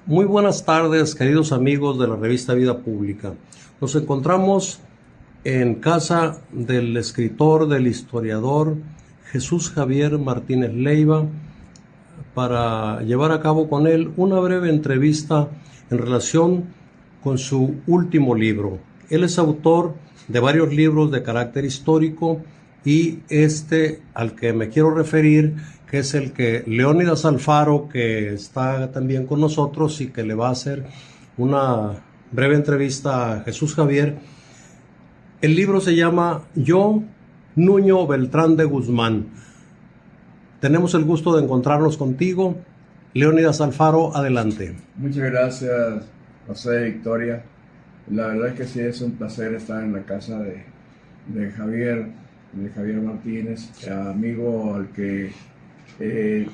Muy buenas tardes, queridos amigos de la revista Vida Pública. Nos encontramos en casa del escritor, del historiador Jesús Javier Martínez Leiva para llevar a cabo con él una breve entrevista en relación con su último libro. Él es autor de varios libros de carácter histórico y este al que me quiero referir, que es el que Leónidas Alfaro, que está también con nosotros y que le va a hacer una breve entrevista a Jesús Javier. El libro se llama Yo, Nuño Beltrán de Guzmán. Tenemos el gusto de encontrarnos contigo. Leónidas Alfaro, adelante. Muchas gracias, José Victoria. La verdad es que sí es un placer estar en la casa de Javier Martínez, amigo al que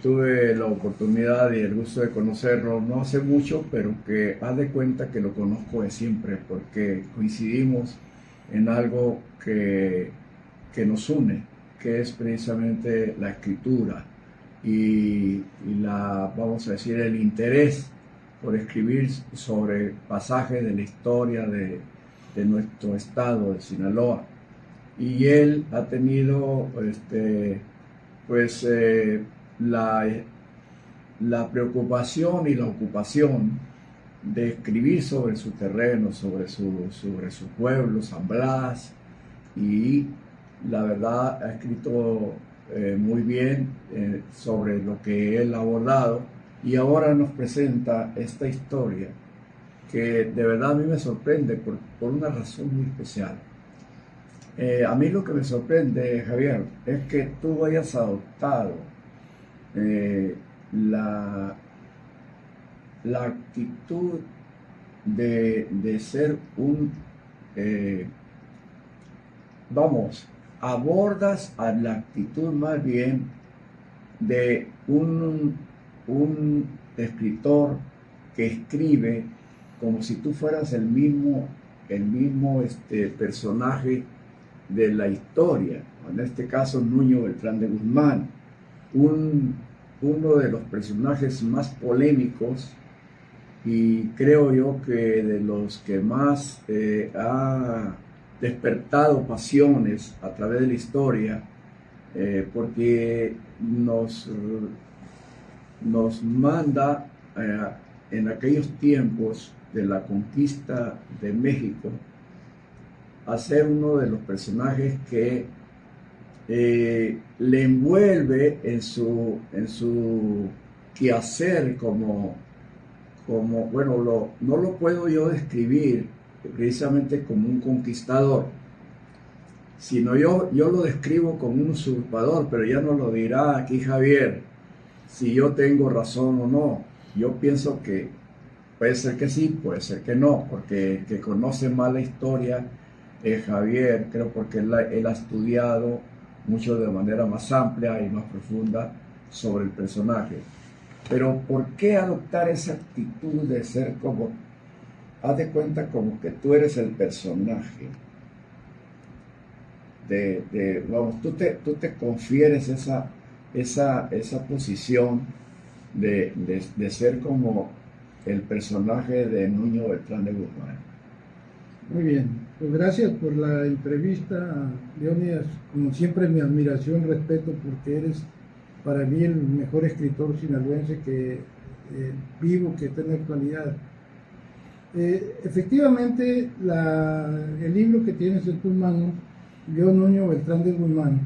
tuve la oportunidad y el gusto de conocerlo no hace mucho, pero que haz de cuenta que lo conozco de siempre, porque coincidimos en algo que nos une, que es precisamente la escritura y vamos a decir, el interés por escribir sobre pasajes de la historia de nuestro estado, de Sinaloa. Y él ha tenido la preocupación y la ocupación de escribir sobre su terreno, sobre su pueblo, San Blas, y la verdad ha escrito muy bien sobre lo que él ha abordado, y ahora nos presenta esta historia que de verdad a mí me sorprende por una razón muy especial. A mí lo que me sorprende, Javier, es que tú hayas adoptado la actitud de ser abordas a la actitud más bien de un escritor que escribe como si tú fueras el mismo personaje de la historia, en este caso Nuño Beltrán de Guzmán, uno de los personajes más polémicos y creo yo que de los que más ha despertado pasiones a través de la historia, porque nos manda en aquellos tiempos de la conquista de México a ser uno de los personajes que le envuelve en su quehacer como bueno, no lo puedo yo describir precisamente como un conquistador, sino yo lo describo como un usurpador, pero ya nos lo dirá aquí Javier, si yo tengo razón o no. Yo pienso que puede ser que sí, puede ser que no, porque el que conoce más la historia es Javier, creo, porque él ha estudiado mucho de manera más amplia y más profunda sobre el personaje. Pero ¿por qué adoptar esa actitud de ser como, haz de cuenta como que tú eres el personaje? Vamos, tú te confieres esa posición de ser como el personaje de Nuño Beltrán de Guzmán. Muy bien, pues gracias por la entrevista, Leónidas. Como siempre, mi admiración, respeto, porque eres para mí el mejor escritor sinaloense que vivo, que está en la actualidad. Efectivamente, el libro que tienes en tus manos, Yo, Nuño Beltrán de Guzmán,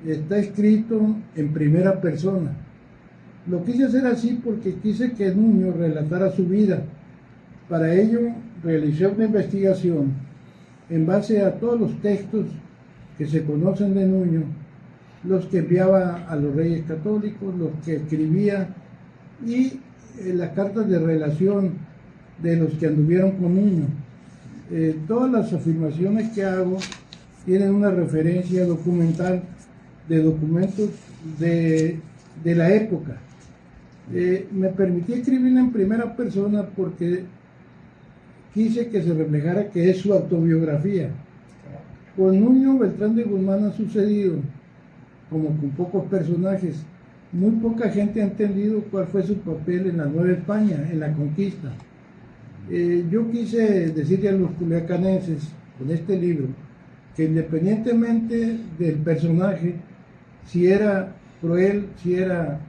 está escrito en primera persona. Lo quise hacer así porque quise que Nuño relatara su vida. Para ello realicé una investigación en base a todos los textos que se conocen de Nuño, los que enviaba a los reyes católicos, los que escribía y las cartas de relación de los que anduvieron con Nuño. Todas las afirmaciones que hago tienen una referencia documental de documentos de la época. Me permití escribir en primera persona porque quise que se reflejara que es su autobiografía. Con Nuño Beltrán de Guzmán ha sucedido, como con pocos personajes, muy poca gente ha entendido cuál fue su papel en la Nueva España, en la conquista. Yo quise decirle a los culiacanenses con este libro que independientemente del personaje, si era cruel, si era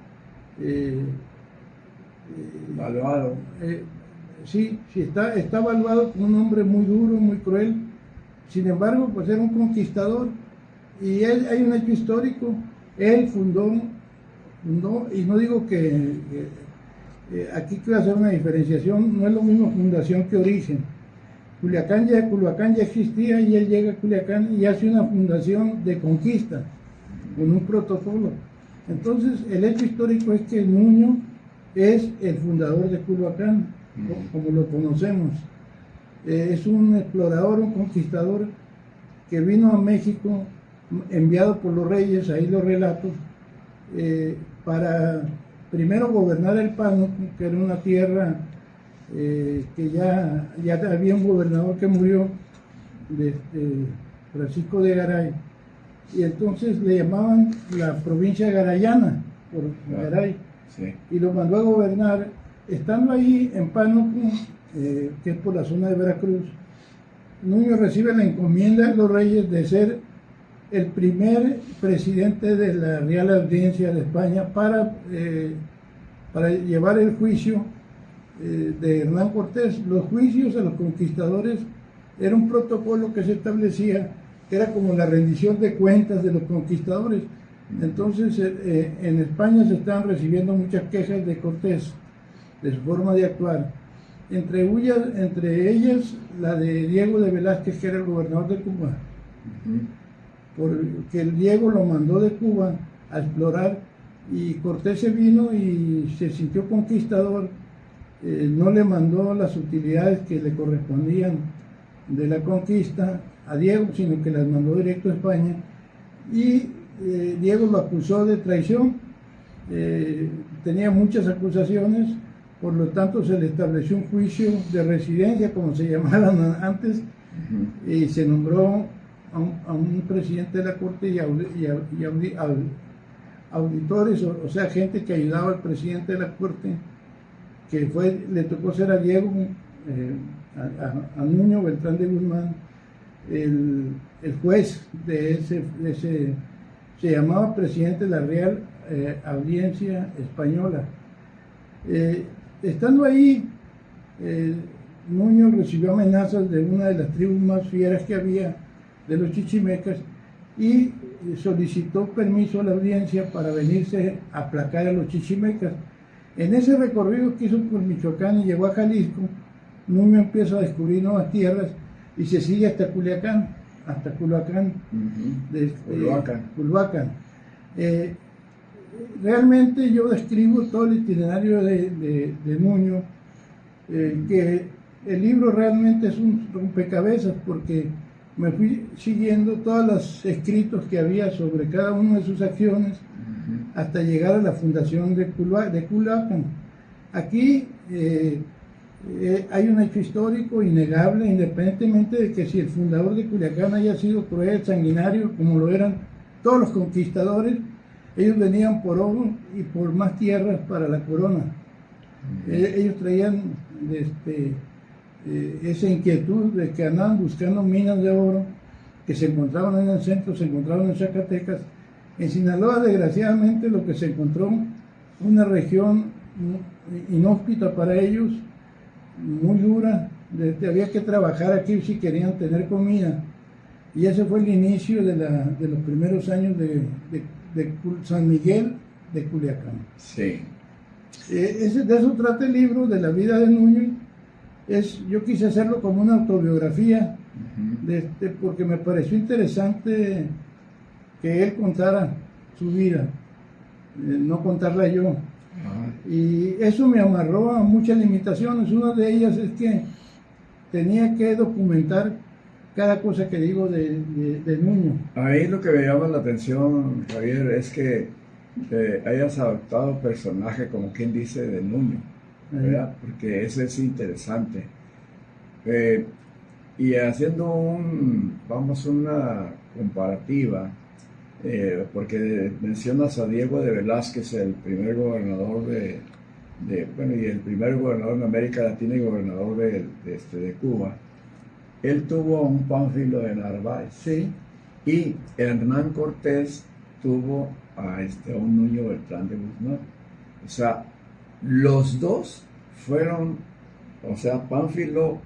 malvado, sí, está evaluado como un hombre muy duro, muy cruel. Sin embargo, pues era un conquistador. Y él, hay un hecho histórico, él fundó, y no digo que aquí quiero hacer una diferenciación, no es lo mismo fundación que origen. Culiacán ya existía y él llega a Culiacán y hace una fundación de conquista, con un protocolo. Entonces, el hecho histórico es que Nuño es el fundador de Culhuacán, como lo conocemos. Es un explorador, un conquistador que vino a México enviado por los reyes, ahí lo relato, para primero gobernar el Pánuco, que era una tierra que ya había un gobernador que murió, Francisco de Garay, y entonces le llamaban la provincia garayana, por Garay, sí. Y lo mandó a gobernar, estando ahí en Pánuco, que es por la zona de Veracruz. Nuño recibe la encomienda de los reyes de ser el primer presidente de la Real Audiencia de España para llevar el juicio de Hernán Cortés. Los juicios a los conquistadores era un protocolo que se establecía, que era como la rendición de cuentas de los conquistadores. Entonces en España se estaban recibiendo muchas quejas de Cortés, de su forma de actuar. Entre ellas la de Diego de Velázquez, que era el gobernador de Cuba, porque el Diego lo mandó de Cuba a explorar y Cortés se vino y se sintió conquistador, no le mandó las utilidades que le correspondían de la conquista a Diego, sino que las mandó directo a España, y Diego lo acusó de traición, tenía muchas acusaciones, por lo tanto se le estableció un juicio de residencia, como se llamaban antes, y se nombró a un presidente de la corte y auditores, o sea, gente que ayudaba al presidente de la corte, que le tocó ser a Diego, a Nuño Beltrán de Guzmán, el juez de ese, se llamaba presidente de la Real Audiencia Española. Estando ahí, Nuño recibió amenazas de una de las tribus más fieras que había, de los chichimecas, y solicitó permiso a la audiencia para venirse a aplacar a los chichimecas. En ese recorrido que hizo por Michoacán y llegó a Jalisco, Nuño empieza a descubrir nuevas tierras y se sigue hasta Culiacán, hasta Culhuacán. Culhuacán. Realmente yo describo todo el itinerario de Nuño, que el libro realmente es un rompecabezas, porque me fui siguiendo todos los escritos que había sobre cada una de sus acciones hasta llegar a la fundación de Culhuacán. Aquí hay un hecho histórico innegable, independientemente de que si el fundador de Culiacán haya sido cruel, sanguinario, como lo eran todos los conquistadores. Ellos venían por oro y por más tierras para la corona. Ellos traían esa inquietud de que andaban buscando minas de oro que se encontraban en el centro, se encontraban en Zacatecas. En Sinaloa, desgraciadamente, lo que se encontró, una región inhóspita para ellos, muy dura, había que trabajar aquí si querían tener comida. Y ese fue el inicio de los primeros años de San Miguel de Culiacán. Sí. De eso trata el libro, de la vida de Nuño. Yo quise hacerlo como una autobiografía, porque me pareció interesante que él contara su vida, no contarla yo. Y eso me amarró a muchas limitaciones. Una de ellas es que tenía que documentar cada cosa que digo de Nuño. A mí lo que me llama la atención, Javier, es que hayas adoptado personaje, como quien dice, de Nuño, ¿verdad? Porque eso es interesante. Y haciendo una comparativa, porque mencionas a Diego de Velázquez, el primer gobernador bueno, y el primer gobernador de América Latina y gobernador de Cuba. Él tuvo a un Pánfilo de Narváez. Sí. Y Hernán Cortés tuvo a un Nuño Beltrán de Guzmán. O sea, los dos fueron, o sea, Pánfilo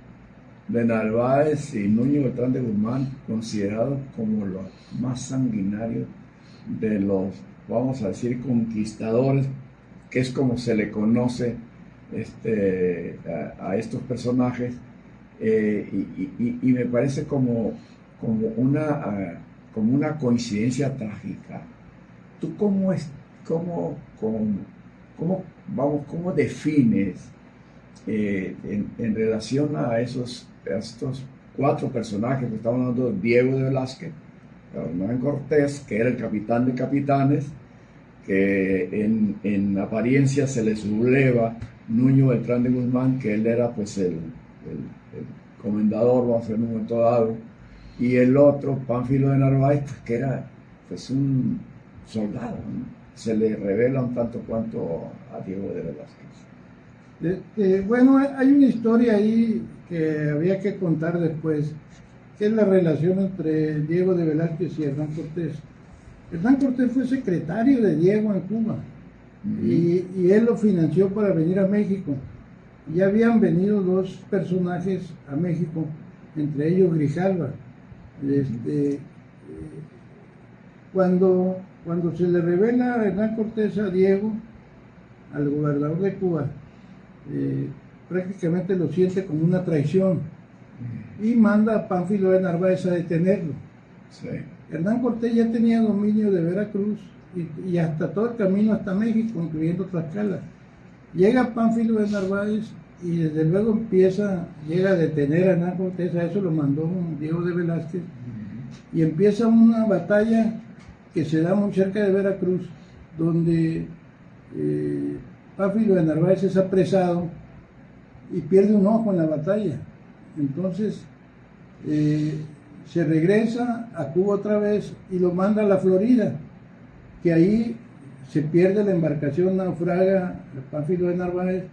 de Narváez y Nuño Beltrán de Guzmán, considerados como los más sanguinarios de los, vamos a decir, conquistadores, que es como se le conoce a estos personajes, y me parece como una coincidencia trágica. ¿Tú cómo defines en relación a estos cuatro personajes que estamos hablando? Diego de Velázquez, Hernán Cortés, que era el capitán de capitanes, que en apariencia se le subleva Nuño Beltrán de Guzmán, que él era pues el comendador, vamos a hacer en un momento dado, y el otro, Pánfilo de Narváez, pues, que era pues un soldado, ¿no? Se le revela un tanto cuanto a Diego de Velázquez. Bueno, hay una historia ahí que había que contar después, que es la relación entre Diego de Velázquez y Hernán Cortés. Hernán Cortés fue secretario de Diego en Cuba, y él lo financió para venir a México. Ya habían venido dos personajes a México, entre ellos Grijalva. Cuando se le revela a Hernán Cortés a Diego, al gobernador de Cuba, prácticamente lo siente como una traición y manda a Pánfilo de Narváez a detenerlo. Sí. Hernán Cortés ya tenía dominio de Veracruz y hasta todo el camino hasta México, incluyendo Tlaxcala. Llega Pánfilo de Narváez y desde luego llega a detener a Hernán Cortés. A eso lo mandó Diego de Velázquez, y empieza una batalla que se da muy cerca de Veracruz, donde Pánfilo de Narváez es apresado y pierde un ojo en la batalla. Entonces se regresa a Cuba otra vez y lo manda a la Florida, que ahí se pierde la embarcación, naufraga Pánfilo de Narváez,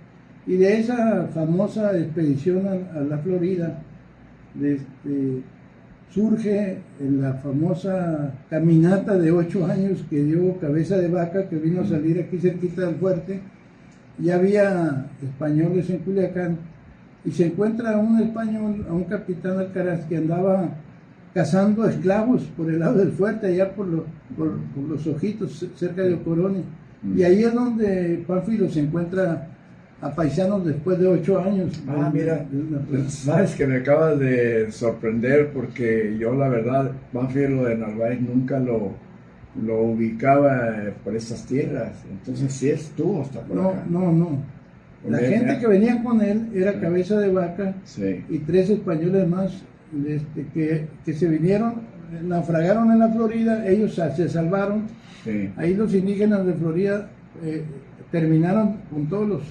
y de esa famosa expedición a la Florida surge la famosa caminata de 8 años que dio Cabeza de Vaca, que vino a salir aquí cerquita del fuerte. Ya había españoles en Culiacán, y se encuentra a un español, a un capitán Alcaraz, que andaba cazando esclavos por el lado del fuerte, allá por los Ojitos, cerca de Ocoroni. Y ahí es donde Pánfilo se encuentra a paisanos después de 8 años. Mira, sabes que me acabas de sorprender, porque yo la verdad, Pánfilo de Narváez nunca lo ubicaba por estas tierras. Entonces sí estuvo hasta por acá. No. La gente que venía con él era Cabeza de Vaca, sí, y 3 españoles más que se vinieron, naufragaron en la Florida. Ellos se salvaron. sí. Ahí los indígenas de Florida terminaron con todos los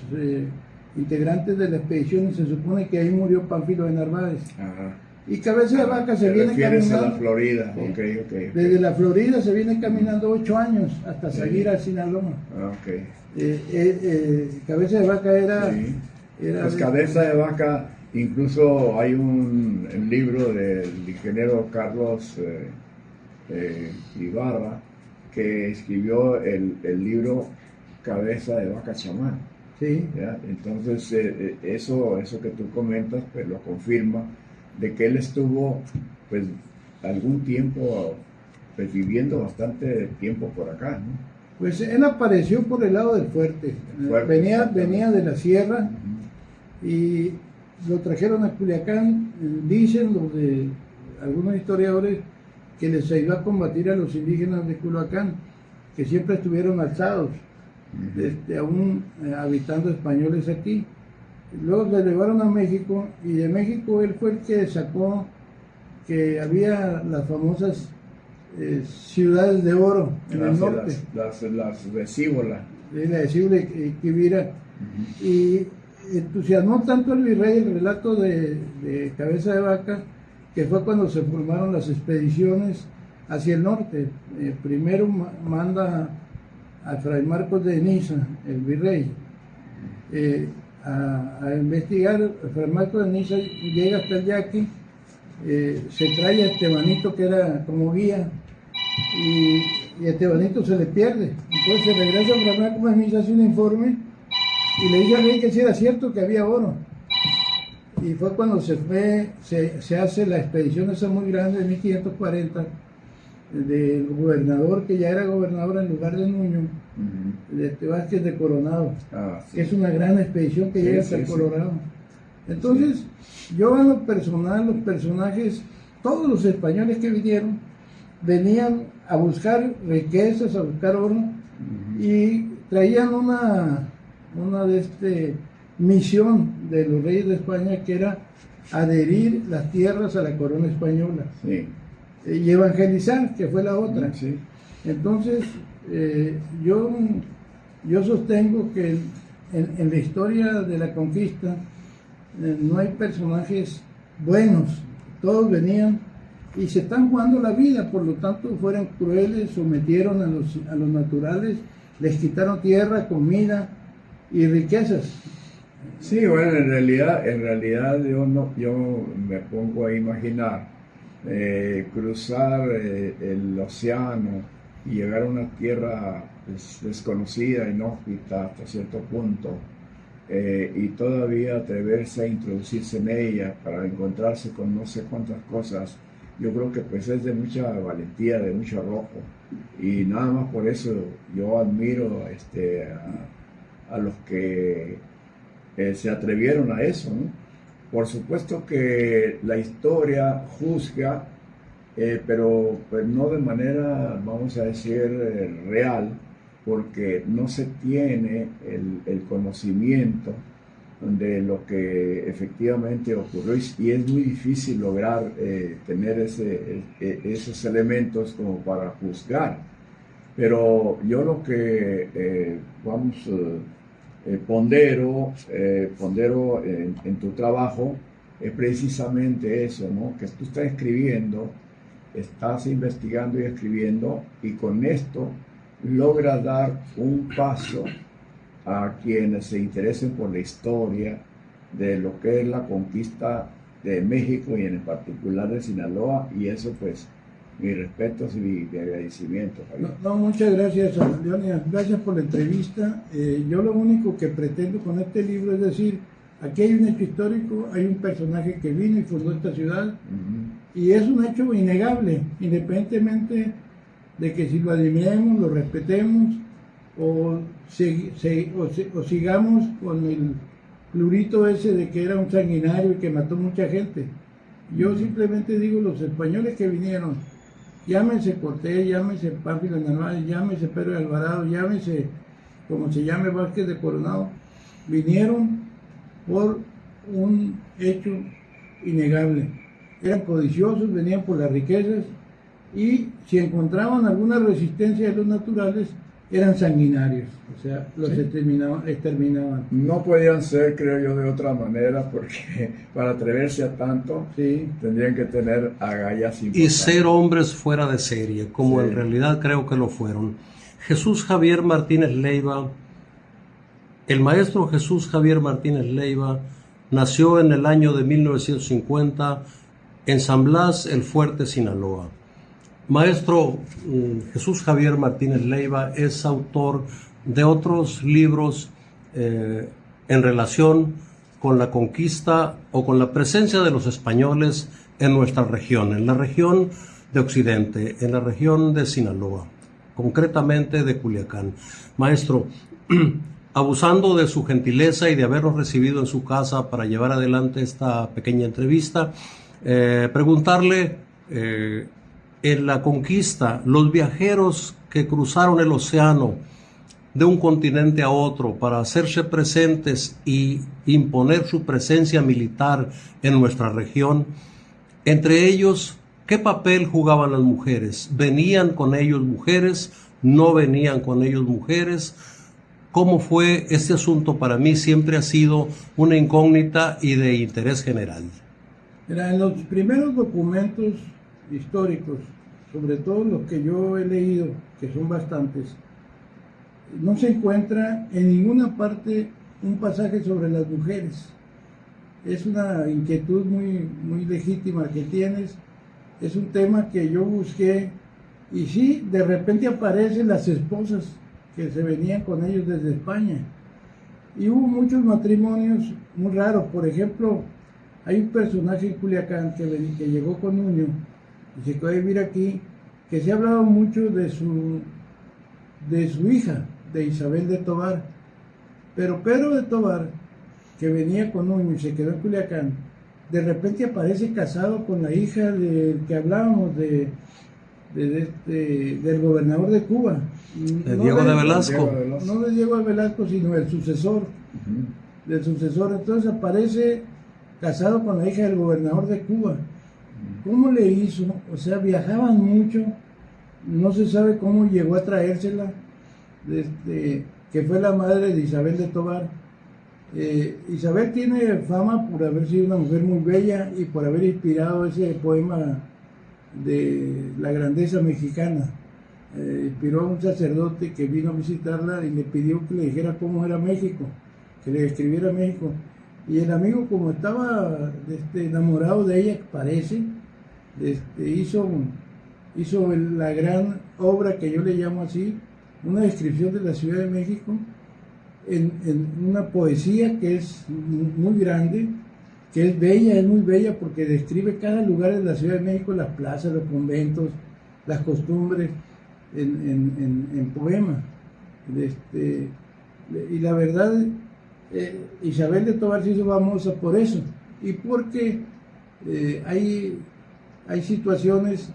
integrantes de la expedición, y se supone que ahí murió Pánfilo de Narváez. Ajá. Y Cabeza de Vaca se viene caminando. A la Florida. Sí. Okay. Desde la Florida se viene caminando 8 años hasta salir a Sinaloa. Cabeza de Vaca era... Pues Cabeza de Vaca, incluso hay un libro del ingeniero Carlos Ibarra, que escribió el libro Cabeza de Vaca Chamán. Sí. ¿Ya? Entonces eso que tú comentas pues lo confirma, de que él estuvo pues algún tiempo pues, viviendo bastante tiempo por acá, ¿no? Pues él apareció por el lado del fuerte. Venía de la sierra, y lo trajeron a Culiacán. Dicen algunos historiadores que les iba a combatir a los indígenas de Culiacán, que siempre estuvieron alzados, aún habitando españoles aquí. Luego le llevaron a México, y de México él fue el que sacó que había las famosas ciudades de oro en el norte. Las de Cíbola. La de Cíbola y Quivira. Y entusiasmó tanto el virrey el relato de Cabeza de Vaca, que fue cuando se formaron las expediciones hacia el norte. Primero manda a Fray Marcos de Niza, el virrey, a investigar. Fray Marcos de Niza llega hasta el Yaqui, se trae a Estebanito, que era como guía, y a Estebanito se le pierde. Entonces se regresa a Fray Marcos de Niza, hace un informe y le dice al rey que sí era cierto que había oro. Y fue cuando se hace la expedición esa muy grande de 1540 del gobernador, que ya era gobernador en lugar de Nuño, de Vázquez de Coronado, sí. que es una gran expedición que llega hasta el Colorado. Entonces, yo en lo personal, los personajes, todos los españoles que vinieron, venían a buscar riquezas, a buscar oro, y traían una misión de los reyes de España, que era adherir las tierras a la corona española. Sí. Y evangelizar, que fue la otra. Sí. Entonces, yo sostengo que en la historia de la conquista no hay personajes buenos, todos venían y se están jugando la vida, por lo tanto fueron crueles, sometieron a los naturales, les quitaron tierra, comida y riquezas. Sí, bueno, en realidad yo me pongo a imaginar cruzar el océano y llegar a una tierra desconocida, inhóspita hasta cierto punto, y todavía atreverse a introducirse en ella para encontrarse con no sé cuántas cosas. Yo creo que pues es de mucha valentía, de mucho arrojo, y nada más por eso yo admiro a los que se atrevieron a eso, ¿no? Por supuesto que la historia juzga, pero pues no de manera, vamos a decir, real, porque no se tiene el conocimiento de lo que efectivamente ocurrió, y es muy difícil lograr tener esos elementos como para juzgar. Pero yo lo que pondero en tu trabajo es precisamente eso, ¿no? Que tú estás escribiendo, estás investigando y escribiendo, y con esto logras dar un paso a quienes se interesen por la historia de lo que es la conquista de México y en particular de Sinaloa, y eso pues mis respetos y mi agradecimiento, Javier. No, muchas gracias, Leónidas, gracias por la entrevista. Yo lo único que pretendo con este libro es decir, aquí hay un hecho histórico, hay un personaje que vino y fundó esta ciudad, y es un hecho innegable, independientemente de que si lo adivinemos, lo respetemos, o sigamos con el plurito ese de que era un sanguinario y que mató mucha gente. Yo simplemente digo, los españoles que vinieron, llámense Cortés, llámense Pánfilo de Narváez, llámense Pedro de Alvarado, llámense como se llame Vázquez de Coronado, vinieron por un hecho innegable. Eran codiciosos, venían por las riquezas, y si encontraban alguna resistencia de los naturales, eran sanguinarios, o sea, los exterminaban. No podían ser, creo yo, de otra manera, porque para atreverse a tanto, tendrían que tener agallas importantes. Y ser hombres fuera de serie, como en realidad creo que lo fueron. Jesús Javier Martínez Leiva, el maestro Jesús Javier Martínez Leiva, nació en el año de 1950 en San Blas, el Fuerte, Sinaloa. Maestro Jesús Javier Martínez Leiva es autor de otros libros en relación con la conquista o con la presencia de los españoles en nuestra región, en la región de Occidente, en la región de Sinaloa, concretamente de Culiacán. Maestro, abusando de su gentileza y de habernos recibido en su casa para llevar adelante esta pequeña entrevista, preguntarle, en la conquista, los viajeros que cruzaron el océano de un continente a otro para hacerse presentes y imponer su presencia militar en nuestra región, entre ellos, ¿qué papel jugaban las mujeres? ¿Venían con ellos mujeres? ¿No venían con ellos mujeres? ¿Cómo fue este asunto? Para mí siempre ha sido una incógnita y de interés general. En los primeros documentos históricos sobre todo los que yo he leído, que son bastantes, no se encuentra en ninguna parte un pasaje sobre las mujeres. Es una inquietud muy legítima que tienes, es un tema que yo busqué, y sí, de repente aparecen las esposas que se venían con ellos desde España, y hubo muchos matrimonios muy raros. Por ejemplo, hay un personaje en Culiacán que llegó con Nuño y se quedó a vivir aquí, que se ha hablado mucho de su hija, de Isabel de Tovar. Pero Pedro de Tovar, que venía con Nuño y se quedó en Culiacán, de repente aparece casado con la hija del que hablábamos, del gobernador de Cuba. De Diego de Velasco. No de Diego de Velasco, sino el sucesor. Del sucesor. Entonces aparece casado con la hija del gobernador de Cuba. ¿Cómo le hizo? O sea, viajaban mucho, no se sabe cómo llegó a traérsela, que fue la madre de Isabel de Tovar. Isabel tiene fama por haber sido una mujer muy bella y por haber inspirado ese poema de la grandeza mexicana. Inspiró a un sacerdote que vino a visitarla y le pidió que le dijera cómo era México, que le describiera México. Y el amigo, como estaba enamorado de ella, parece, hizo la gran obra que yo le llamo así, una descripción de la Ciudad de México, en una poesía que es muy grande, que es bella, es muy bella porque describe cada lugar de la Ciudad de México, las plazas, los conventos, las costumbres, en poema. Y la verdad, Isabel de Tovar se hizo famosa por eso, y porque hay situaciones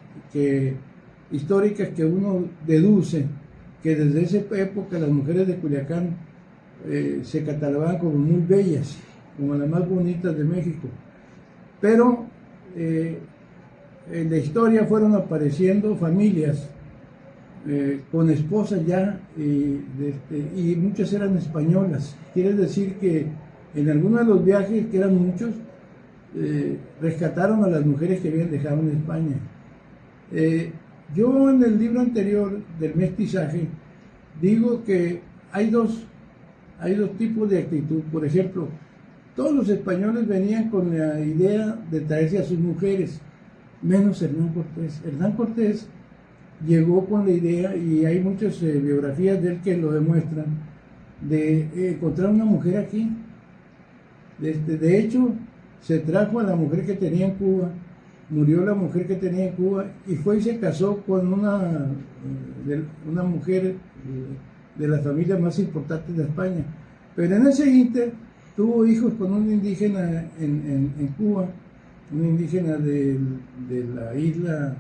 históricas que uno deduce que desde esa época las mujeres de Culiacán se catalogaban como muy bellas, como las más bonitas de México. Pero en la historia fueron apareciendo familias con esposas ya, y muchas eran españolas. Quiere decir que en algunos de los viajes, que eran muchos, rescataron a las mujeres que habían dejado en España. Yo en el libro anterior del mestizaje digo que hay dos tipos de actitud. Por ejemplo, todos los españoles venían con la idea de traerse a sus mujeres, menos Hernán Cortés. Hernán Cortés llegó con la idea, y hay muchas biografías de él que lo demuestran, de encontrar una mujer aquí. De hecho, se trajo a la mujer que tenía en Cuba, murió la mujer que tenía en Cuba, y fue y se casó con una mujer de las familias más importantes de España. Pero en ese inter tuvo hijos con un indígena en Cuba, un indígena de la isla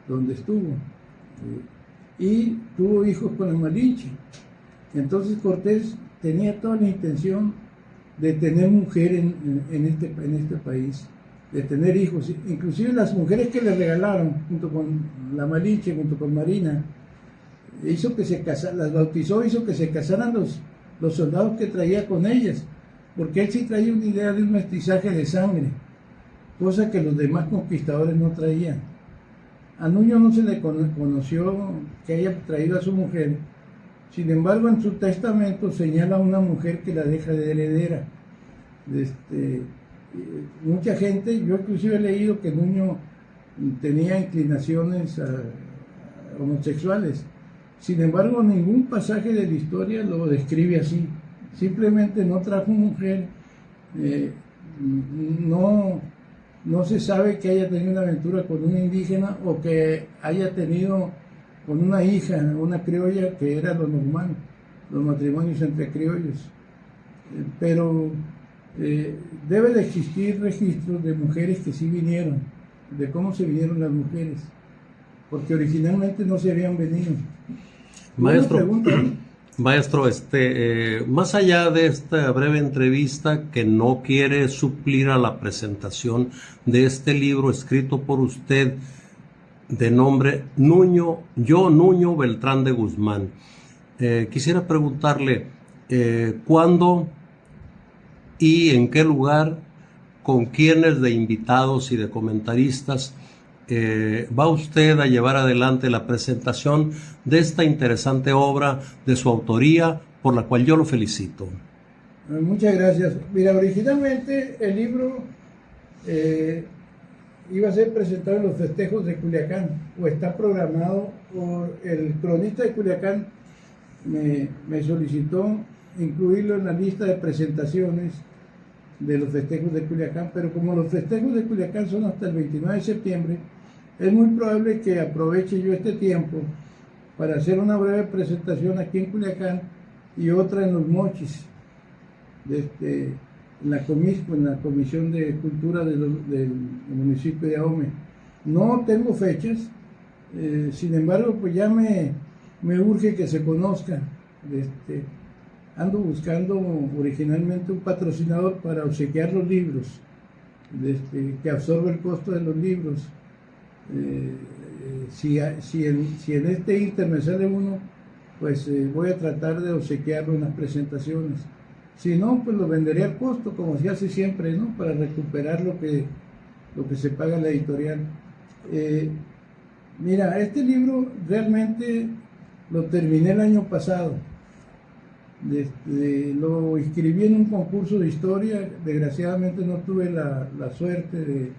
donde estuvo, y tuvo hijos con la Malinche. Entonces Cortés tenía toda la intención de tener mujer en este país, de tener hijos. Inclusive las mujeres que le regalaron, junto con la Malinche, junto con Marina, hizo que se casaran, las bautizó, hizo que se casaran los soldados que traía con ellas, porque él sí traía una idea de un mestizaje de sangre, cosa que los demás conquistadores no traían. A Nuño no se le conoció que haya traído a su mujer. Sin embargo, en su testamento señala a una mujer que la deja de heredera. Mucha gente, yo inclusive he leído que Nuño tenía inclinaciones homosexuales. Sin embargo, ningún pasaje de la historia lo describe así. Simplemente no trajo mujer, no se sabe que haya tenido una aventura con una indígena o que haya tenido con una hija, una criolla, que era lo normal, los matrimonios entre criollos. Pero debe de existir registros de mujeres que sí vinieron, de cómo se vinieron las mujeres, porque originalmente no se habían venido. Maestro, más allá de esta breve entrevista que no quiere suplir a la presentación de este libro escrito por usted de nombre Nuño Beltrán de Guzmán, quisiera preguntarle cuándo y en qué lugar, con quiénes de invitados y de comentaristas va usted a llevar adelante la presentación de esta interesante obra de su autoría, por la cual yo lo felicito. Muchas gracias. Mira, originalmente el libro iba a ser presentado en los festejos de Culiacán, o está programado, o el cronista de Culiacán me solicitó incluirlo en la lista de presentaciones de los festejos de Culiacán, pero como los festejos de Culiacán son hasta el 29 de septiembre, es muy probable que aproveche yo este tiempo para hacer una breve presentación aquí en Culiacán y otra en Los Mochis, en la Comisión de Cultura del municipio de Ahome. No tengo fechas, sin embargo, pues ya me urge que se conozca. Ando buscando originalmente un patrocinador para obsequiar los libros, que absorba el costo de los libros. Si en este inter me sale uno, pues voy a tratar de obsequiarlo en las presentaciones. Si no, pues lo venderé al costo, como se hace siempre, ¿no? Para recuperar lo que se paga en la editorial. Mira, este libro realmente lo terminé el año pasado. Lo inscribí en un concurso de historia. Desgraciadamente no tuve la suerte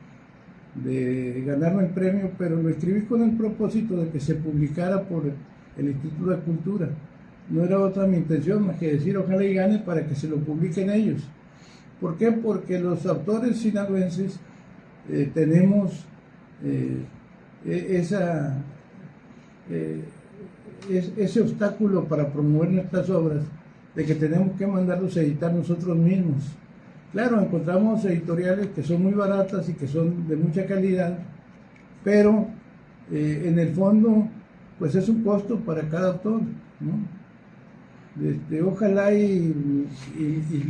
de ganarme el premio, pero lo escribí con el propósito de que se publicara por el Instituto de Cultura. No era otra mi intención más que decir ojalá y gane para que se lo publiquen ellos. ¿Por qué? Porque los autores sinaloenses tenemos ese obstáculo para promover nuestras obras, de que tenemos que mandarlos a editar nosotros mismos. Claro, encontramos editoriales que son muy baratas y que son de mucha calidad, pero en el fondo pues es un costo para cada autor, ¿no? Ojalá y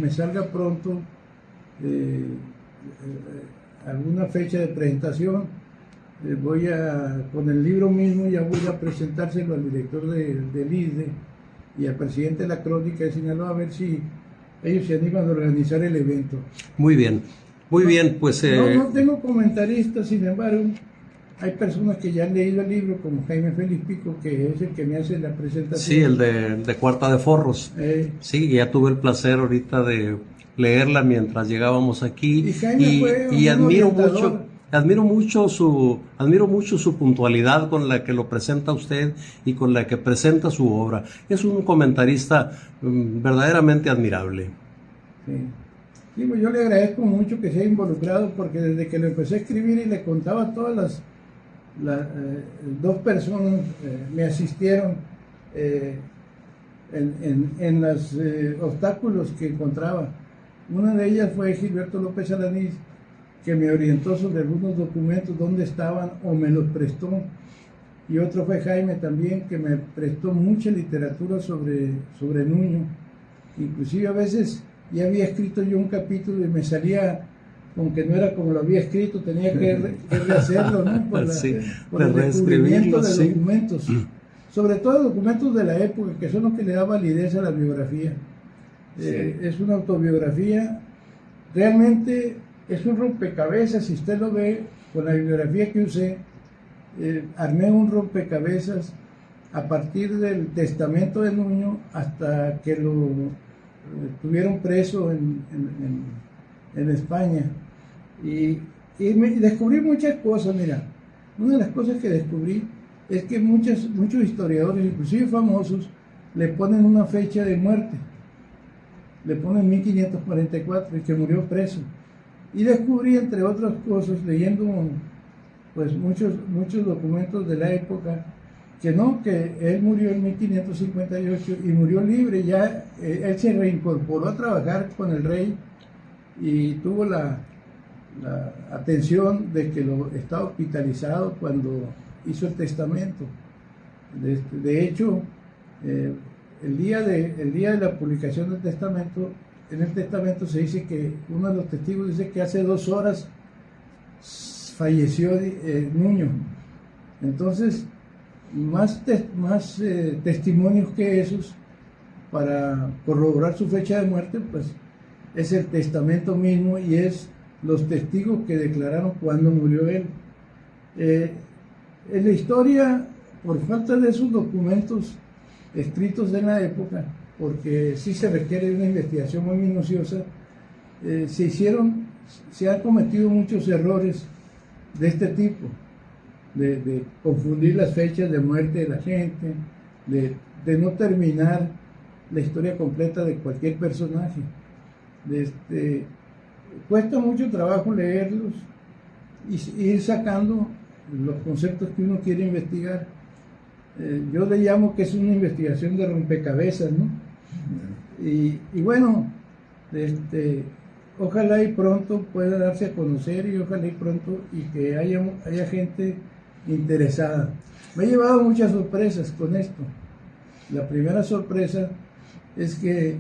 me salga pronto alguna fecha de presentación. Con el libro mismo ya voy a presentárselo al director del ISDE y al presidente de la Crónica de Sinaloa, a ver si ellos se animan a organizar el evento. Muy bien, pues... No tengo comentaristas, sin embargo, hay personas que ya han leído el libro, como Jaime Félix Pico, que es el que me hace la presentación. Sí, el de Cuarta de Forros. Sí, ya tuve el placer ahorita de leerla mientras llegábamos aquí. Y Jaime fue admiro mucho su puntualidad con la que lo presenta usted y con la que presenta su obra. Es un comentarista verdaderamente admirable. Sí, pues yo le agradezco mucho que se haya involucrado, porque desde que lo empecé a escribir y le contaba a todas las dos personas me asistieron en los obstáculos que encontraba. Una de ellas fue Gilberto López Alanís, que me orientó sobre algunos documentos, dónde estaban, o me los prestó. Y otro fue Jaime también, que me prestó mucha literatura sobre Nuño. Inclusive a veces ya había escrito yo un capítulo y me salía, aunque no era como lo había escrito, tenía que rehacerlo, ¿no? Por el descubrimiento de documentos. Sobre todo documentos de la época, que son los que le da validez a la biografía. Es una autobiografía, realmente es un rompecabezas. Si usted lo ve con la bibliografía que usé, armé un rompecabezas a partir del testamento de Nuño hasta que lo tuvieron preso en España. Y descubrí muchas cosas. Mira, una de las cosas que descubrí es que muchos historiadores, inclusive famosos, le ponen una fecha de muerte. Le ponen 1544 y que murió preso. Y descubrí, entre otras cosas, leyendo pues muchos documentos de la época, que él murió en 1558 y murió libre. Ya él se reincorporó a trabajar con el rey y tuvo la atención de que estaba hospitalizado cuando hizo el testamento. De hecho, el día de la publicación del testamento, en el testamento se dice que uno de los testigos dice que hace 2 horas falleció Nuño. Entonces, más testimonios que esos para corroborar su fecha de muerte, pues es el testamento mismo y es los testigos que declararon cuándo murió él. En la historia, por falta de esos documentos escritos en la época, porque sí se requiere una investigación muy minuciosa, se han cometido muchos errores de este tipo, de confundir las fechas de muerte de la gente, de no terminar la historia completa de cualquier personaje. Cuesta mucho trabajo leerlos y ir sacando los conceptos que uno quiere investigar. Yo le llamo que es una investigación de rompecabezas, ¿no? Y bueno, ojalá y pronto pueda darse a conocer, y ojalá y pronto y que haya gente interesada. Me he llevado muchas sorpresas con esto. La primera sorpresa es que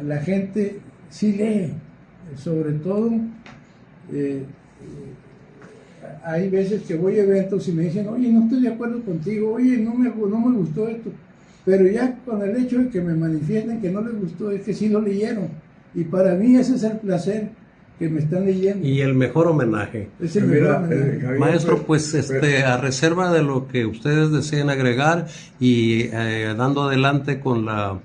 la gente sí lee, sobre todo hay veces que voy a eventos y me dicen, oye, no estoy de acuerdo contigo, oye, no me gustó esto, pero ya con el hecho de que me manifiesten que no les gustó, es que sí lo leyeron, y para mí ese es el placer, que me están leyendo. Y el mejor homenaje. Es el mejor homenaje. Javier, maestro, pues a reserva de lo que ustedes deseen agregar y dando adelante con la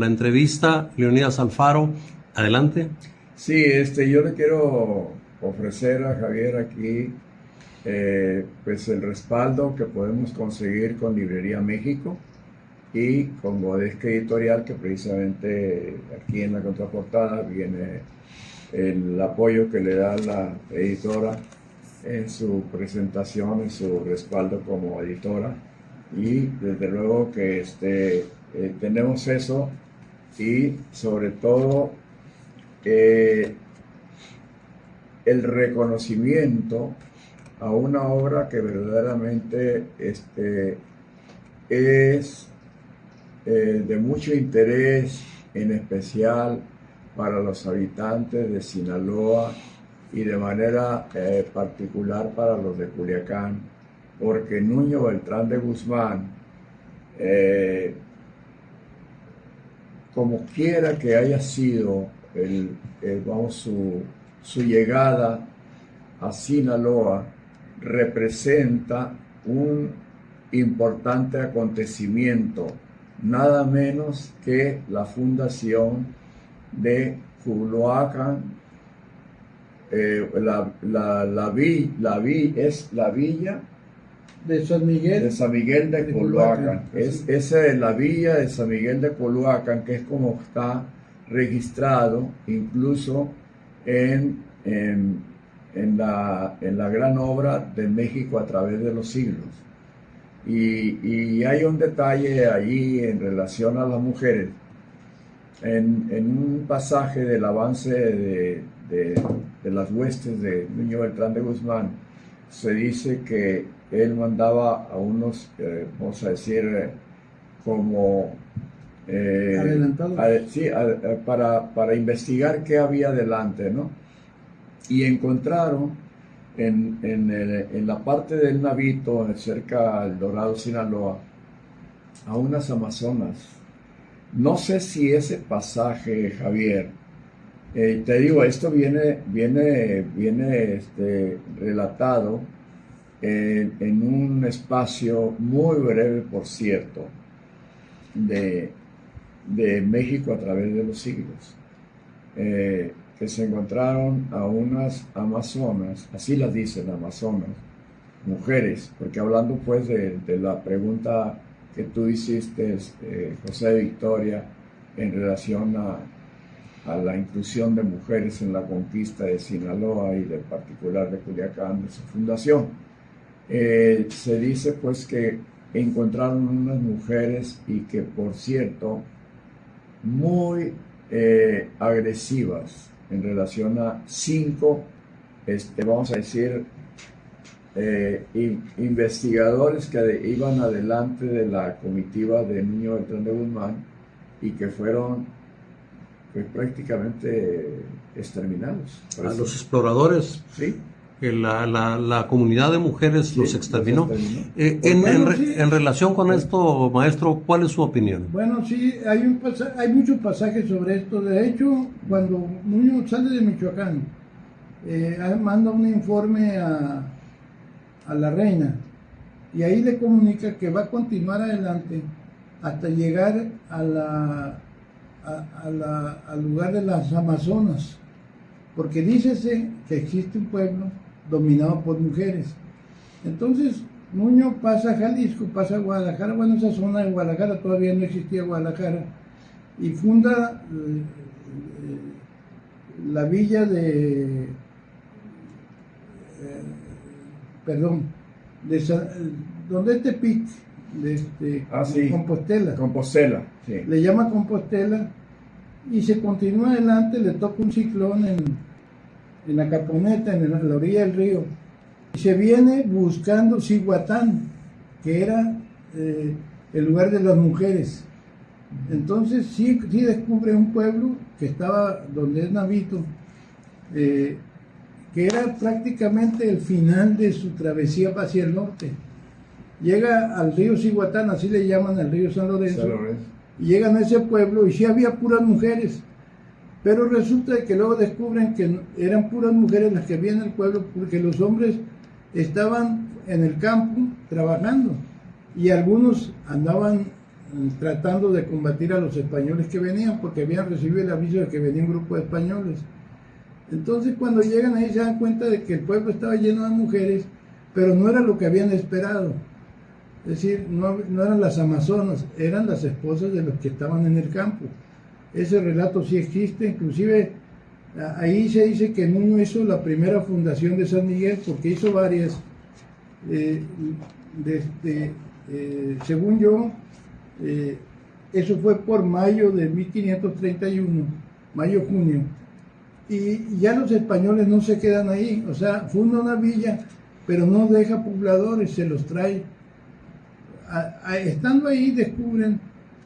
entrevista, Leonidas Alfaro, adelante. Sí, yo le quiero ofrecer a Javier aquí pues el respaldo que podemos conseguir con Librería México y con Godesca Editorial, que precisamente aquí en la contraportada viene el apoyo que le da la editora en su presentación, en su respaldo como editora, y desde luego que tenemos eso, y sobre todo el reconocimiento a una obra que verdaderamente es de mucho interés, en especial para los habitantes de Sinaloa y de manera particular para los de Culiacán, porque Nuño Beltrán de Guzmán, como quiera que haya sido su llegada a Sinaloa, representa un importante acontecimiento, nada menos que la fundación de Culhuacán. La villa de San Miguel de Culhuacán. Esa es la villa de San Miguel de Culhuacán, que es como está registrado incluso en la gran obra de México a través de los siglos. Y hay un detalle allí en relación a las mujeres. En un pasaje del avance de las huestes de Nuño Beltrán de Guzmán, se dice que él mandaba a unos, vamos a decir, como adelantados, para investigar qué había adelante, ¿no? Y encontraron en la parte del Navito, cerca del Dorado, Sinaloa, a unas amazonas. No sé si ese pasaje, Javier, te digo, esto viene relatado en un espacio muy breve, por cierto, de México a través de los siglos, que se encontraron a unas amazonas, así las dicen, amazonas, mujeres, porque hablando pues de la pregunta que tú hiciste, José Victoria, en relación a la inclusión de mujeres en la conquista de Sinaloa y de particular de Culiacán, de su fundación. Se dice pues que encontraron unas mujeres y que, por cierto, muy agresivas en relación a 5, vamos a decir, investigadores que iban adelante de la comitiva de Nuño Beltrán de Guzmán y que fueron pues prácticamente exterminados. A los exploradores. Sí. La comunidad de mujeres sí, los exterminó. En relación con esto, maestro, ¿cuál es su opinión? Bueno, sí, hay muchos pasajes sobre esto. De hecho, cuando Nuño sale de Michoacán, manda un informe a la reina, y ahí le comunica que va a continuar adelante hasta llegar al lugar de las Amazonas, porque dícese que existe un pueblo dominado por mujeres. Entonces Nuño pasa a Jalisco, pasa a Guadalajara, bueno, esa zona de Guadalajara todavía no existía Guadalajara, y funda la villa de, donde es Tepic, sí. Compostela. Compostela, sí. Le llama Compostela y se continúa adelante, le toca un ciclón en la Caponeta, en la orilla del río, y se viene buscando Cihuatán, que era el lugar de las mujeres. Entonces sí descubre un pueblo que estaba donde es Navito, que era prácticamente el final de su travesía hacia el norte. Llega al río Cihuatán, así le llaman al río San Lorenzo, y llegan a ese pueblo y sí había puras mujeres, pero resulta que luego descubren que eran puras mujeres las que había en el pueblo, porque los hombres estaban en el campo trabajando y algunos andaban tratando de combatir a los españoles que venían, porque habían recibido el aviso de que venía un grupo de españoles. Entonces cuando llegan ahí se dan cuenta de que el pueblo estaba lleno de mujeres, pero no era lo que habían esperado. Es decir, no eran las amazonas, eran las esposas de los que estaban en el campo. Ese relato sí existe, inclusive ahí se dice que Nuño hizo la primera fundación de San Miguel, porque hizo varias. Según yo, eso fue por mayo de 1531, mayo-junio, y ya los españoles no se quedan ahí, o sea, funda una villa, pero no deja pobladores, se los trae. Estando ahí descubren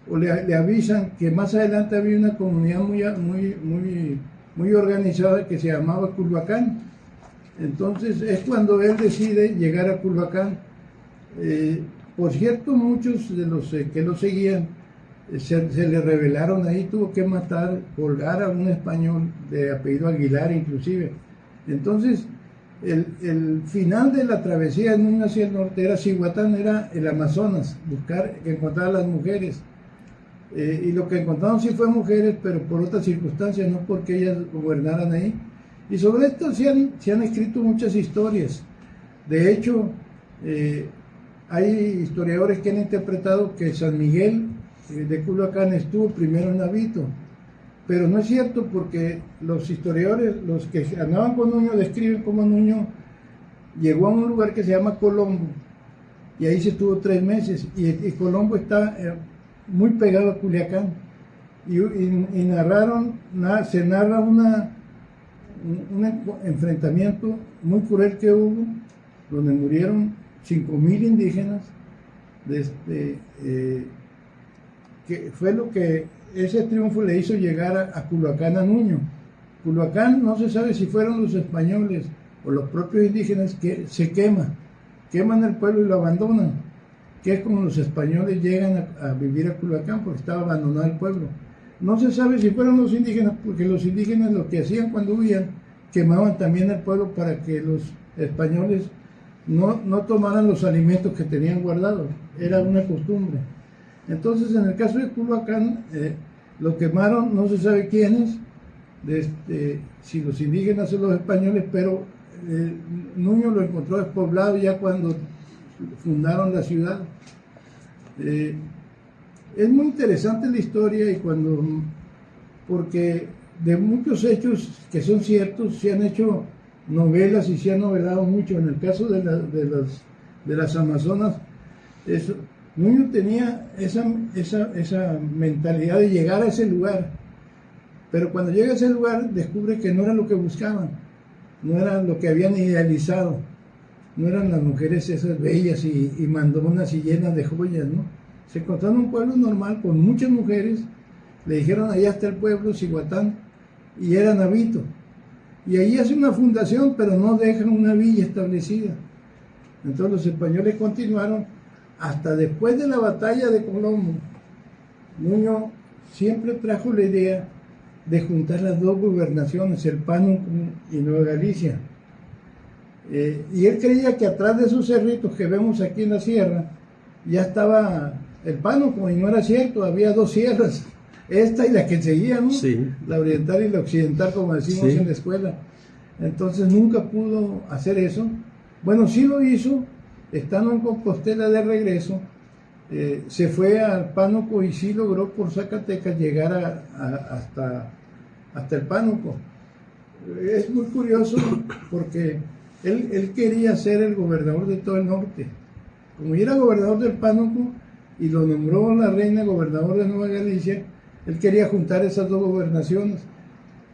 o le avisan que más adelante había una comunidad muy organizada que se llamaba Culhuacán. Entonces es cuando él decide llegar a Culhuacán. Por cierto, muchos de los que lo seguían se le rebelaron ahí, tuvo que matar, colgar a un español de apellido Aguilar inclusive. Entonces el final de la travesía de Nuño hacia el norte era Cihuatán, era el Amazonas, buscar encontrar a las mujeres. Y lo que encontraron sí fue mujeres, pero por otras circunstancias, no porque ellas gobernaran ahí. Y sobre esto se han escrito muchas historias. De hecho, hay historiadores que han interpretado que San Miguel de Culhuacán estuvo primero en Navito, pero no es cierto, porque los historiadores, los que andaban con Nuño, describen cómo Nuño llegó a un lugar que se llama Colombo, y ahí se estuvo 3 meses, y Colombo está muy pegado a Culiacán, y se narra un enfrentamiento muy cruel que hubo, donde murieron 5,000 indígenas, que fue lo que ese triunfo le hizo llegar a Culhuacán a Nuño. Culhuacán no se sabe si fueron los españoles o los propios indígenas, que se queman el pueblo y lo abandonan, que es como los españoles llegan a vivir a Culhuacán, porque estaba abandonado el pueblo. No se sabe si fueron los indígenas, porque los indígenas lo que hacían cuando huían, quemaban también el pueblo para que los españoles no tomaran los alimentos que tenían guardados, era una costumbre. Entonces, en el caso de Culhuacán, lo quemaron, no se sabe quiénes, si los indígenas o los españoles, pero Nuño lo encontró despoblado ya cuando fundaron la ciudad. Es muy interesante la historia, porque de muchos hechos que son ciertos se han hecho novelas y se han novelado mucho. En el caso de las Amazonas, Nuño tenía esa mentalidad de llegar a ese lugar, pero cuando llega a ese lugar descubre que no era lo que buscaban, no era lo que habían idealizado, no eran las mujeres esas bellas y mandonas y llenas de joyas, ¿no? Se encontraron un pueblo normal con muchas mujeres, le dijeron allá está el pueblo, Cihuatán, y era Navito, y ahí hace una fundación, pero no dejan una villa establecida. Entonces los españoles continuaron hasta después de la batalla de Colombo. Nuño siempre trajo la idea de juntar las dos gobernaciones, el Pánuco y Nueva Galicia. Y él creía que atrás de esos cerritos que vemos aquí en la sierra ya estaba el Pánuco, y no era cierto, había dos sierras, esta y la que seguía, ¿no? Sí. La oriental y la occidental, como decimos Sí. en la escuela. Entonces nunca pudo hacer eso. Bueno, sí lo hizo, estando en Compostela de regreso, se fue al Pánuco y sí logró por Zacatecas llegar hasta el Pánuco. Es muy curioso porque él quería ser el gobernador de todo el norte. Como ya era gobernador del Pánuco y lo nombró la reina gobernador de Nueva Galicia, él quería juntar esas dos gobernaciones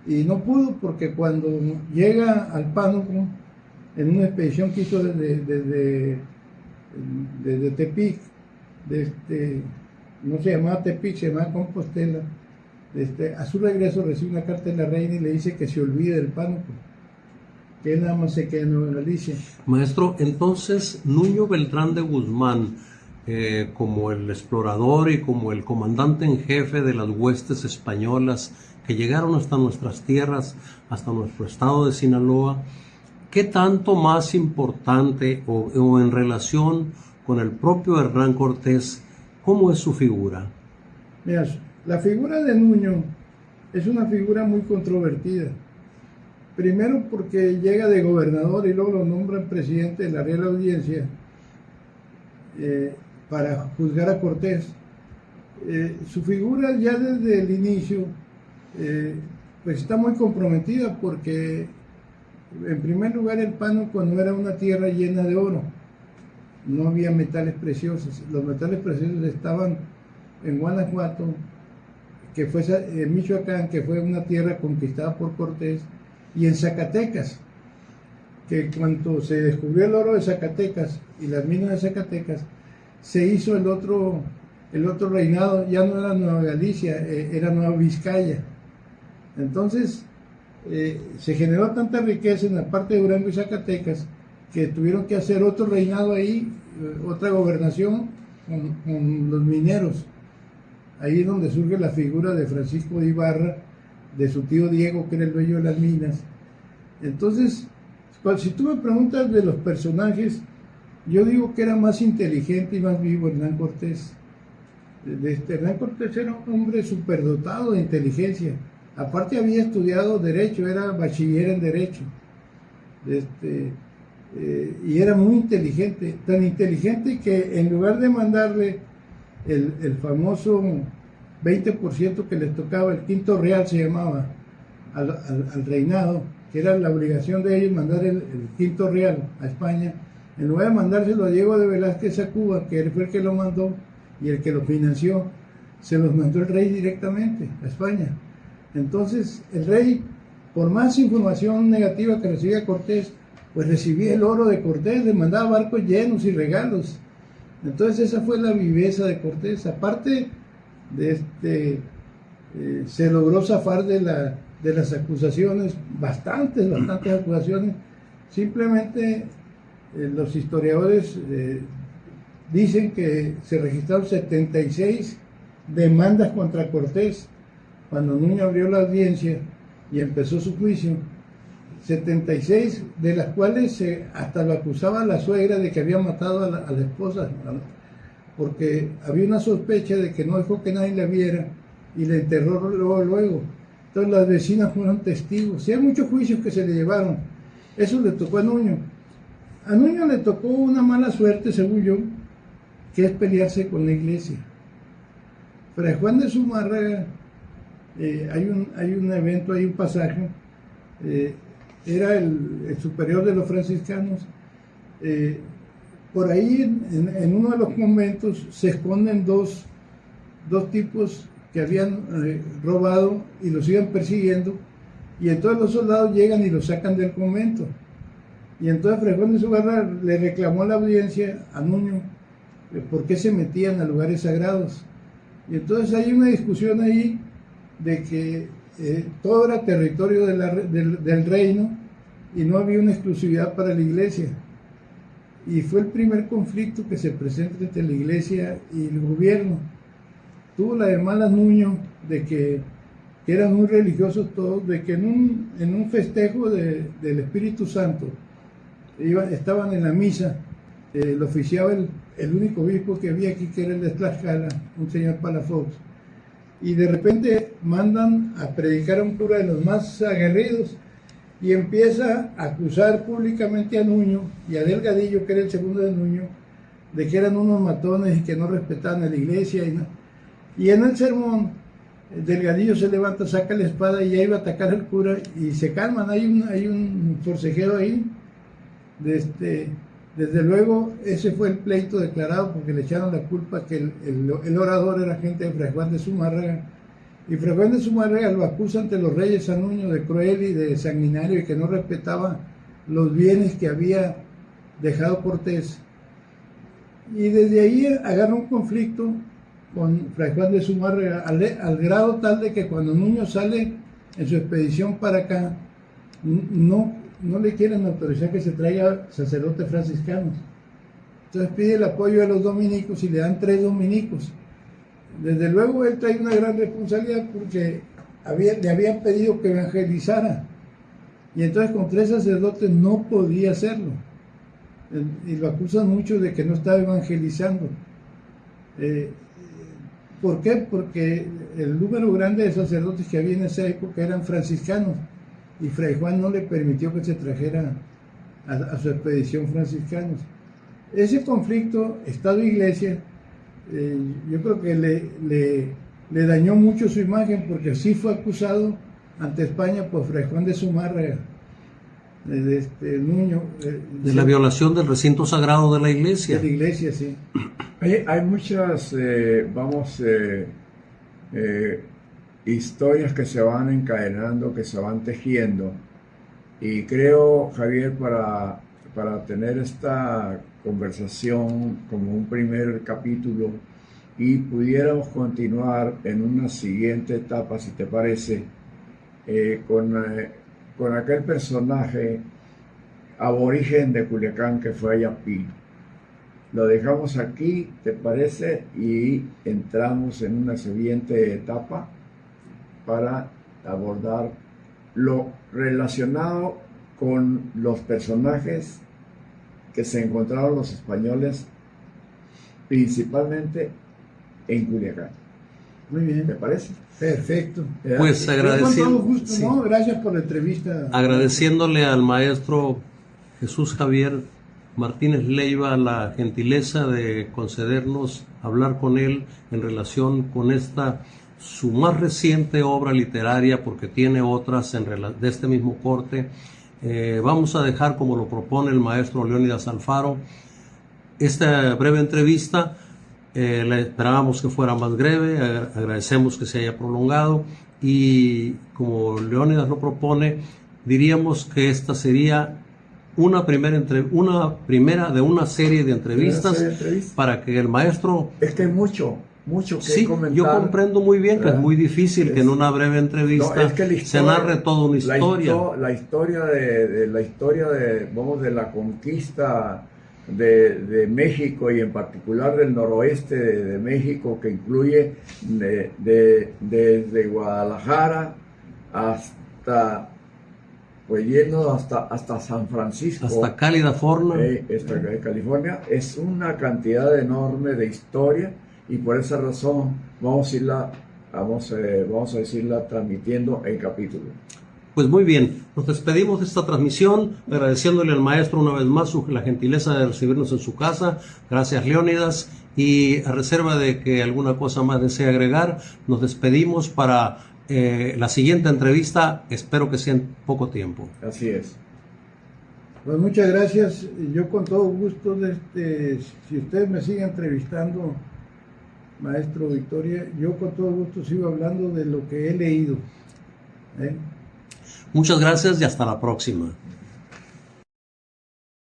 y no pudo, porque cuando llega al Pánuco en una expedición que hizo desde Tepic, no se llamaba Tepic, se llamaba Compostela, a su regreso recibe una carta de la reina y le dice que se olvide del Pánuco, que él nada más se queda en Nueva Galicia. Maestro, entonces Nuño Beltrán de Guzmán, como el explorador y como el comandante en jefe de las huestes españolas que llegaron hasta nuestras tierras, hasta nuestro estado de Sinaloa, ¿qué tanto más importante o en relación con el propio Hernán Cortés, cómo es su figura? Mira, la figura de Nuño es una figura muy controvertida. Primero porque llega de gobernador y luego lo nombran presidente de la Real Audiencia para juzgar a Cortés. Su figura ya desde el inicio pues está muy comprometida, porque en primer lugar el Pánuco no era una tierra llena de oro, no había metales preciosos. Los metales preciosos estaban en Guanajuato, que fue en Michoacán, que fue una tierra conquistada por Cortés, y en Zacatecas, que cuando se descubrió el oro de Zacatecas y las minas de Zacatecas, se hizo el otro reinado. Ya no era Nueva Galicia, era Nueva Vizcaya. Entonces se generó tanta riqueza en la parte de Durango y Zacatecas que tuvieron que hacer otro reinado ahí, otra gobernación con los mineros. Ahí es donde surge la figura de Francisco de Ibarra, de su tío Diego, que era el dueño de las minas. Entonces, si tú me preguntas de los personajes, yo digo que era más inteligente y más vivo Hernán Cortés. Hernán Cortés era un hombre superdotado de inteligencia. Aparte había estudiado Derecho, era bachiller en Derecho. Y era muy inteligente, tan inteligente que en lugar de mandarle el famoso 20% que les tocaba, el quinto real se llamaba, al reinado, que era la obligación de ellos mandar el quinto real a España, en lugar de mandárselo a Diego de Velázquez a Cuba, que fue el que lo mandó y el que lo financió, se los mandó el rey directamente a España. Entonces el rey, por más información negativa que recibía Cortés, pues recibía el oro de Cortés, le mandaba barcos llenos y regalos. Entonces esa fue la viveza de Cortés. Aparte se logró zafar de las acusaciones, bastantes acusaciones. Simplemente los historiadores dicen que se registraron 76 demandas contra Cortés cuando Nuño abrió la audiencia y empezó su juicio. 76, de las cuales hasta lo acusaba la suegra de que había matado a la esposa, porque había una sospecha de que no dejó que nadie la viera y la enterró luego. Entonces las vecinas fueron testigos. Sí, hay muchos juicios que se le llevaron. Eso le tocó a Nuño. A Nuño le tocó una mala suerte, según yo, que es pelearse con la iglesia. Fray Juan de Zumárraga, hay un evento, hay un pasaje, era el superior de los franciscanos. Por ahí en uno de los conventos se esconden dos tipos que habían robado y los iban persiguiendo, y entonces los soldados llegan y los sacan del convento. Y entonces Fray Juan de Zumárraga le reclamó a la audiencia a Nuño por qué se metían a lugares sagrados. Y entonces hay una discusión ahí de que todo era territorio del reino y no había una exclusividad para la iglesia. Y fue el primer conflicto que se presenta entre la iglesia y el gobierno. Tuvo la de malas Nuño de que eran muy religiosos todos, de que en un festejo del Espíritu Santo estaban en la misa, lo oficiaba el único obispo que había aquí, que era el de Tlaxcala, un señor Palafox, y de repente mandan a predicar a un cura de los más aguerridos y empieza a acusar públicamente a Nuño y a Delgadillo, que era el segundo de Nuño, de que eran unos matones y que no respetaban a la iglesia. Y en el sermón, Delgadillo se levanta, saca la espada y ya iba a atacar al cura y se calman. Hay un forcejeo ahí. Desde luego, ese fue el pleito declarado porque le echaron la culpa que el orador era gente de Fray Juan de Zumárraga. Y Fray Juan de Zumárraga lo acusa ante los reyes a Nuño de cruel y de sanguinario y que no respetaba los bienes que había dejado Cortés. Y desde ahí agarra un conflicto con Fray Juan de Zumárraga al grado tal de que cuando Nuño sale en su expedición para acá, no le quieren autorizar que se traiga sacerdotes franciscanos. Entonces pide el apoyo de los dominicos y le dan 3 dominicos. Desde luego él trae una gran responsabilidad porque le habían pedido que evangelizara y entonces con 3 sacerdotes no podía hacerlo y lo acusan mucho de que no estaba evangelizando. ¿Por qué? Porque el número grande de sacerdotes que había en esa época eran franciscanos y Fray Juan no le permitió que se trajera a su expedición franciscanos. Ese conflicto Estado-Iglesia yo creo que le dañó mucho su imagen porque sí fue acusado ante España por Fray Juan de Zumárraga, Nuño. De la violación del recinto sagrado de la iglesia. De la iglesia, sí. Hay muchas, historias que se van encadenando, que se van tejiendo. Y creo, Javier, para tener esta conversación como un primer capítulo y pudiéramos continuar en una siguiente etapa, si te parece, con aquel personaje aborigen de Culiacán que fue Ayapino. Lo dejamos aquí, ¿te parece? Y entramos en una siguiente etapa para abordar lo relacionado con los personajes que se encontraron los españoles principalmente en Culiacán. Muy bien. ¿Te parece? Perfecto. Pues agradeciendo, con todo gusto, sí. ¿no? Gracias por la entrevista. Agradeciéndole al maestro Jesús Javier Martínez Leiva la gentileza de concedernos hablar con él en relación con esta, su más reciente obra literaria, porque tiene otras de este mismo corte. Vamos a dejar, como lo propone el maestro Leónidas Alfaro, esta breve entrevista. La esperábamos que fuera más breve, agradecemos que se haya prolongado y como Leónidas lo propone, diríamos que esta sería una primera de una serie de entrevistas para que el maestro... Es que hay mucho que sí, comentar. yo comprendo muy bien que es muy difícil que en una breve entrevista se narre toda una historia. La historia de la conquista de México y en particular del noroeste de México, que incluye desde Guadalajara hasta pues yendo hasta San Francisco, hasta California, California, es una cantidad enorme de historia y por esa razón vamos a decirla transmitiendo en capítulo. Pues muy bien, nos despedimos de esta transmisión agradeciéndole al maestro una vez más la gentileza de recibirnos en su casa. Gracias, Leónidas, y a reserva de que alguna cosa más desee agregar, nos despedimos para la siguiente entrevista, espero que sea en poco tiempo. Así es. Pues muchas gracias, yo con todo gusto, si ustedes me siguen entrevistando, maestro Victoria, yo con todo gusto sigo hablando de lo que he leído. Muchas gracias y hasta la próxima.